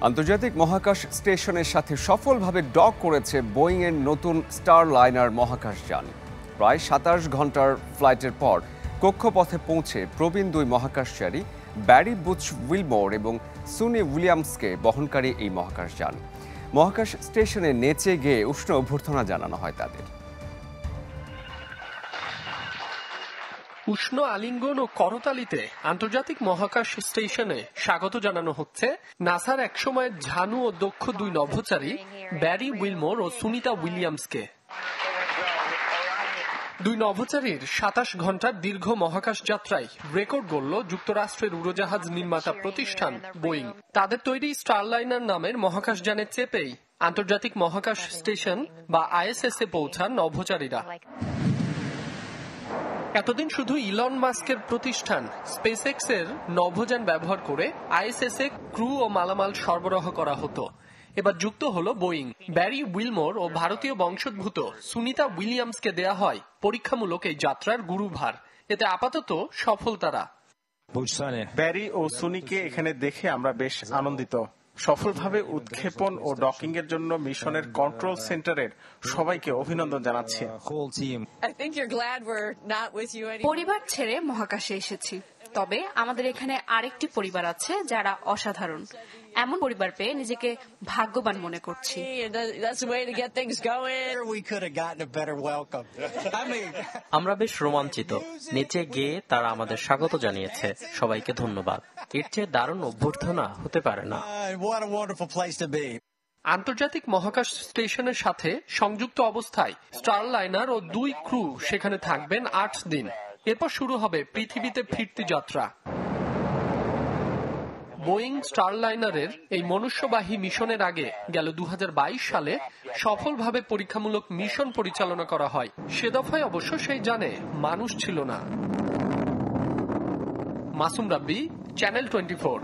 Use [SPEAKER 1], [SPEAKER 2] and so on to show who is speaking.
[SPEAKER 1] আন্তর্জাতিক মহাকাশ স্টেশনের সাথে সফলভাবে ডক করেছে বোয়িং এর নতুন স্টারলাইনার মহাকাশযান। প্রায় ২৭ ঘন্টার ফ্লাইটের পর কক্ষপথে পৌঁছে প্রবীণ দুই মহাকাশচারী ব্যারি বুচ উইলমোর এবং সুনি উইলিয়ামসকে বহনকারী এই মহাকাশযান। মহাকাশ স্টেশনে নেচে গেয়ে উষ্ণ অভ্যর্থনা জানানো হয় তাদের।
[SPEAKER 2] উষ্ণ আলিঙ্গন ও করতালিতে আন্তর্জাতিক মহাকাশ স্টেশনে স্বাগত জানানো হচ্ছে নাসার একসময়ের ঝানু ও দক্ষ দুই নভোচারী ব্যারি উইলমোর ও সুনিতা উইলিয়ামসকে। দুই নভোচারীর ২৭ ঘন্টার দীর্ঘ মহাকাশ যাত্রায় রেকর্ড গড়ল যুক্তরাষ্ট্রের উড়োজাহাজ নির্মাতা প্রতিষ্ঠান বোয়িং। তাদের তৈরি স্টারলাইনার নামের মহাকাশযানে চেপেই আন্তর্জাতিক মহাকাশ স্টেশন বা ISS এ পৌঁছান নভোচারীরা। এতদিন শুধু ইলন মাস্কের প্রতিষ্ঠান স্পেসএক্স এর নভোযান ব্যবহার করে ISS এ ক্রু ও মালামাল সরবরাহ করা হতো। এবার যুক্ত হলো বোয়িং। ব্যারি উইলমোর ও ভারতীয় বংশোদ্ভূত সুনিতা উইলিয়ামসকে দেয়া হয় পরীক্ষামূলক এই যাত্রার গুরুভার। এতে আপাতত সফল তারা।
[SPEAKER 3] ব্যারি ও সুনিকে এখানে দেখে আমরা বেশ আনন্দিত। সফলভাবে উৎক্ষেপণ ও ডকিং এর জন্য মিশনের কন্ট্রোল সেন্টারের সবাইকে অভিনন্দন জানাচ্ছি।
[SPEAKER 4] পরিবার ছেড়ে মহাকাশে এসেছি, তবে আমাদের এখানে আরেকটি পরিবার আছে যারা অসাধারণ। এমন পরিবার পেয়ে নিজেকে ভাগ্যবান মনে করছি।
[SPEAKER 5] আমরা বেশ রোমাঞ্চিত। নিচে গিয়ে তারা আমাদের স্বাগত জানিয়েছে। সবাইকে ধন্যবাদ। এর চেয়ে দারুণ অভ্যর্থনা হতে পারে না।
[SPEAKER 2] আন্তর্জাতিক মহাকাশ স্টেশনের সাথে সংযুক্ত অবস্থায় স্টারলাইনার ও দুই ক্রু সেখানে থাকবেন ৮ দিন। এরপর শুরু হবে পৃথিবীতে ফিরতি যাত্রা। বোয়িং স্টারলাইনারের এই মনুষ্যবাহী মিশনের আগে গেল ২০২২ সালে সফলভাবে পরীক্ষামূলক মিশন পরিচালনা করা হয়। সে দফায় অবশ্য সেই যানে মানুষ ছিল না। মাসুম রাব্বি, চ্যানেল 24।